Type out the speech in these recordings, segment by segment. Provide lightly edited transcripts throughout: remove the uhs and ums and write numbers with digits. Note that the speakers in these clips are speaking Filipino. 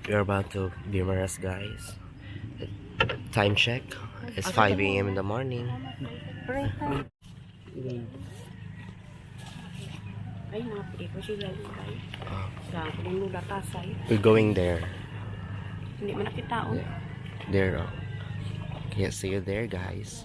We're about to Bimaras, guys. Time check. It's 5 a.m. in the morning. Ay, napili ko sila lulay. Sa kulang lula tasay. We're going there. Hindi man nakitaon. There. Can't see you there, guys.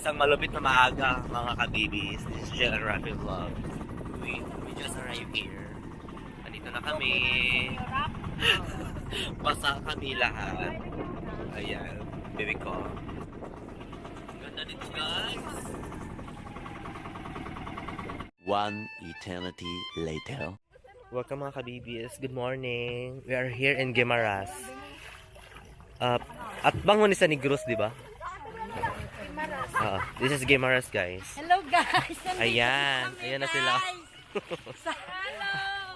Isang malupit na maaga, mga kabibis. This is Jill and Rafi Vlog. We just arrived here. Andito na kami. Basa kami lahat. Ayan, baby ko. Ganda dito, guys. One eternity later. Welcome, mga kabibis. Good morning. We are here in Guimaras. At bangon ni sa Negros, di ba? This is Guimaras, guys. Hello guys! Ayan. Ayan na sila.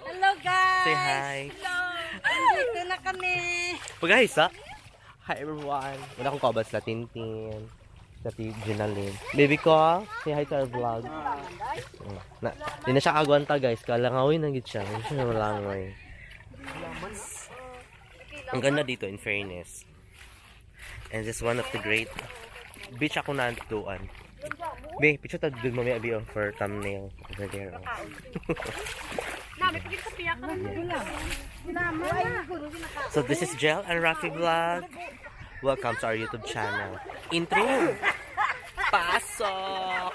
Hello guys! Say hi. Hello! Andito na kami! Guys, ha? Hi, everyone. Wala akong kabas sa Tintin. Sa Ginalyn. Baby ko, say hi to our vlog. Hindi na siya kagwanta, guys. Kalangawin na git siya. Hindi siya malangoy. Ang ganda dito, in fairness. And this is one of the great beach ako na tuan. Be, picture ta dun mamaya bi for thumbnail over there. So this is Jel and Rafi Vlog. Welcome to our YouTube channel. Intro. Pasok.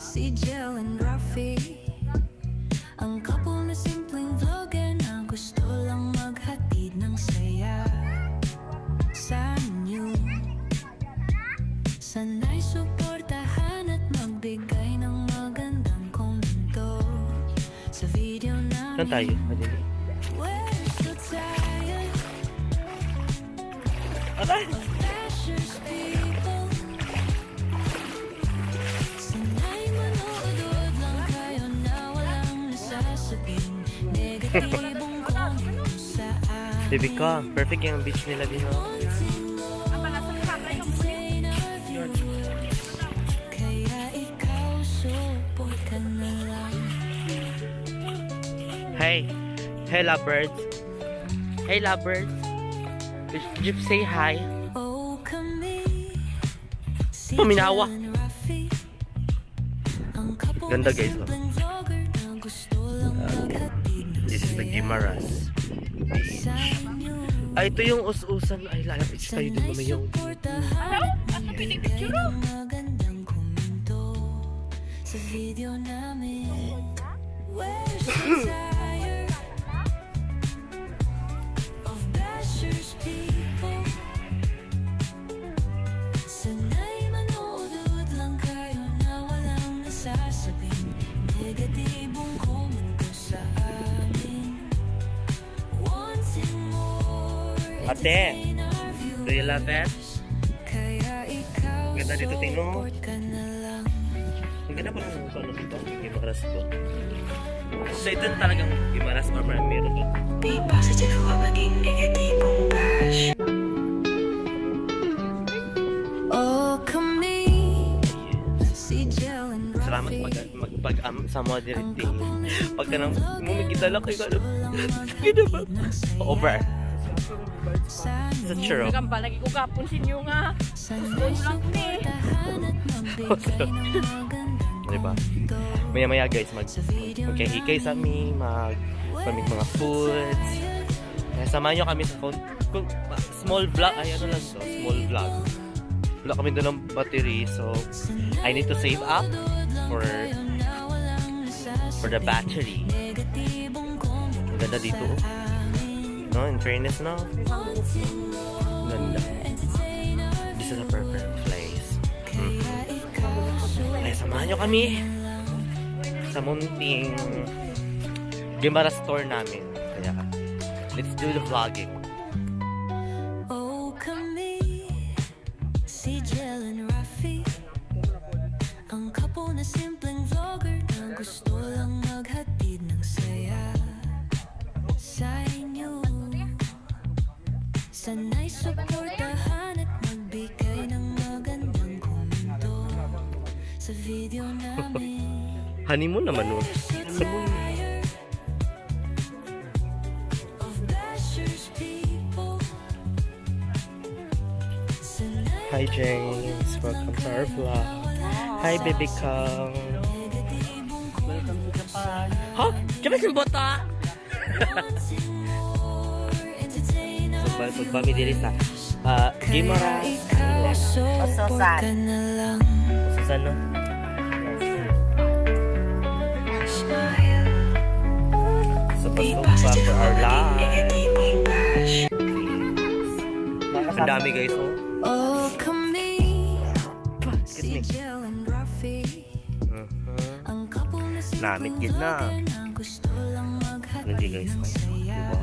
Si Jel and Rafi, ang couple na simpleng vlogger na gusto lang maghatid ng saya sa inyo. Sana'y suportahan at magbigay ng magandang komento sa video namin. Saan tayo? Madali. We're so tired Atay! of bashers people. Sana'y manood lang kayo na walang nasasabihin negatibong komento sa amin. Baby ko, perfect yung beach nila din. No? Entertain our viewers, kaya ikaw support ka na lang. Hey, hey lovebirds. Hey lovebirds. Did you say hi? Oh, kami, si Minawa. Jel and Rafi, ang couple Ganda, na guys, oh. simpleng vlogger na gusto lang maghatid ng This is the saya Guimaras. sa inyo. Ay, ito yung us-usan. Ay, lalapit tayo din Sana'y mamaya yung... suportahan at magbigay ng magandang komento sa video namin. We're so tired of bashers people. Sana'y manood lang kayo na walang nasasabing negatibong komento sa amin. Wanting more, Ate, entertain our do you love it? kaya ikaw Ganda dito, tingnan mo. support ka na lang. Ang ganda pa ng ano dito. Guimaras ko. So ito talagang Guimaras or meron to. Be positive, huwag maging negatibong bash. Oh, kami, si Jel and Rafi. salamat pag sa moderate. Pagka nang mumikita lang kayo, ganda ba? Over. Sa churro. Nagamba, lagi ko kapon sinyo nga. Doon lang ni. Diba? Maya-maya guys, magkahikay sa amin, magpamig mga foods. Kaya samahan nyo kami sa small vlog, ay ano lang to, small vlog. Wala kami doon ng battery, so I need to save up for the battery. Ang ganda dito. No, in fairness, no? Ganda. This is a perfect place. Kaya samahan nyo kami sa munting Guimara store namin. Kaya, let's do the vlogging. Oh, kami, si Jel and Rafi, ang couple na simpleng vlogger na gusto lang maghatid ng saya sa inyo. Sana'y suportahan at magbigay ng magandang komento sa video namin. Honeymoon naman, no? Hi James, welcome to our vlog. Hi baby Kong. Welcome to Japan. Ha? Japan yung bota? So, pagbami diri sa Guimara Island. Susan. Susan, no? So, pasok pa for our live. Ang dami guys, oh. Oh, kami, si Excuse me. Jel and Rafi, ang couple na Namit yun na. gusto lang Hindi guys, oh. Diba?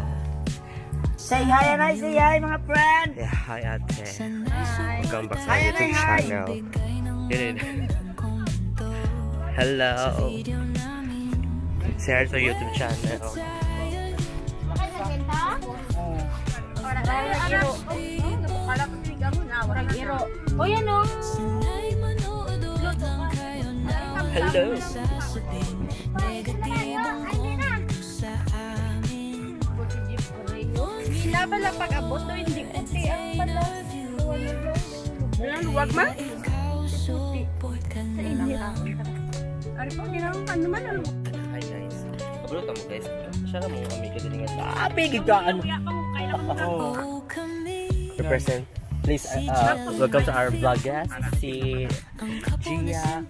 Say hi, say hi mga friend. Yeah, hi ate. Welcome back sa YouTube channel. Yun. Hello. Share sa YouTube channel. O yan o. Hello. Gila pala pag-abot to hindi puti ang pala. Luwag ma? Sa inyo. Ari po, ginawang ano man ang Hi guys. Kabulutan mo guys. Siya na mo amiga din nga. bigig ka ano. Oh, kami, Represent. Please, welcome to our vlog guest. Si Gia.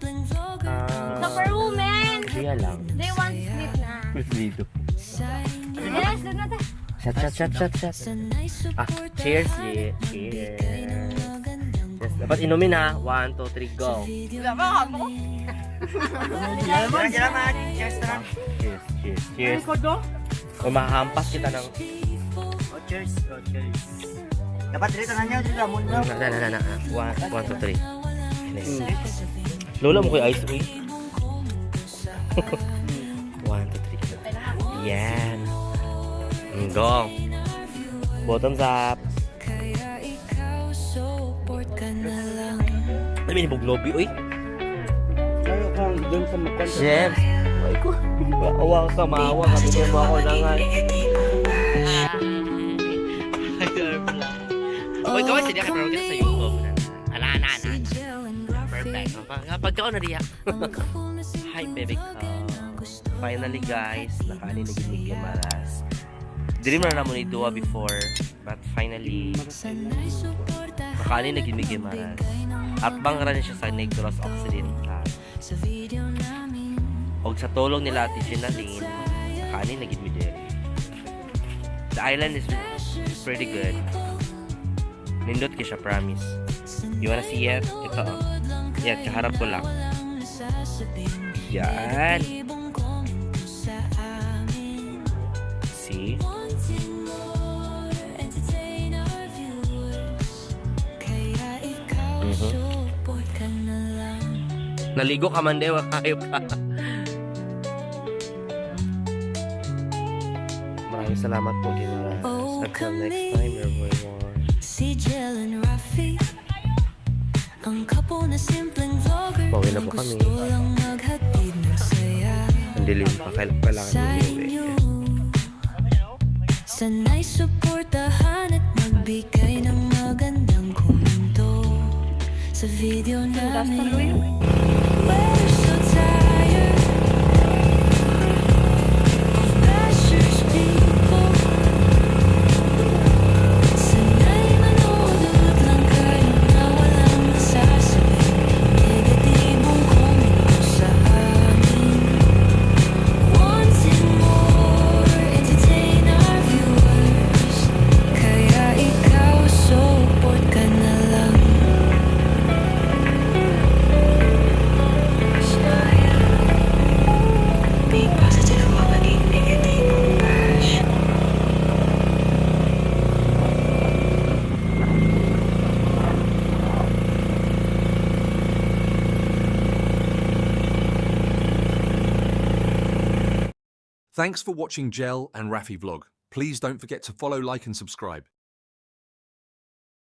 Superwoman! Gia lang. They want sleep na. Dito. Yes, doon natin. Chat. Cheers, G. Cheers. Yes, dapat inumin ha. 1, 2, 3, go. Cheers. O mahampas kita ng... Cheers. Dapat dito na niyo dito mo no. 1, 2, 3. Lola mo kay ice cream. 1, 2, 3. Yan. Go. Bottoms up. kaya ikaw support ka na lang. Ano ba yung buglobi, uy? Tayo kang doon sa makon. Jeff. Ay ko. Awa ka, maawa ka. Bigyan mo ako na nga. Uy, kawai siya ka pero kita sa YouTube. Ana. Perfect. Kapag ka ako nariyak. Hi, baby ko. Finally, guys. Nakaani na ginig yung maras. Dili mo na naman idua before. But finally, nakaani na ginig yung maras. At bang rin siya sa Negros Occidental. Og sa tulong nila Ate Ginaline, nakaani na ginig din. The island is pretty good. Nindot ka siya, promise. You wanna see it? Ito, oh. Yan, kaharap ko lang. Yan. See? Naligo ka man, dewa. Kayo ka. Maraming salamat po, Gimaras. Until next time, everyone. Si Jel and Rafi, Ang couple na simpleng vlogger Pauwi na na po kami. gusto lang maghatid ng saya Ang dilim pa, kailangan sa umuwi. inyo. Sana'y suportahan at magbigay ng magandang komento sa video namin. We're so tired of bashers people. Sana'y manood lang kayo na walang masasabing negatibong komento sa amin. Wanting more, entertain our viewers. Kaya ikaw, support ka na lang. Be positive, huwag maging negatibong bash. Thanks for watching Gel and Rafi Vlog. Please don't forget to follow, like and subscribe.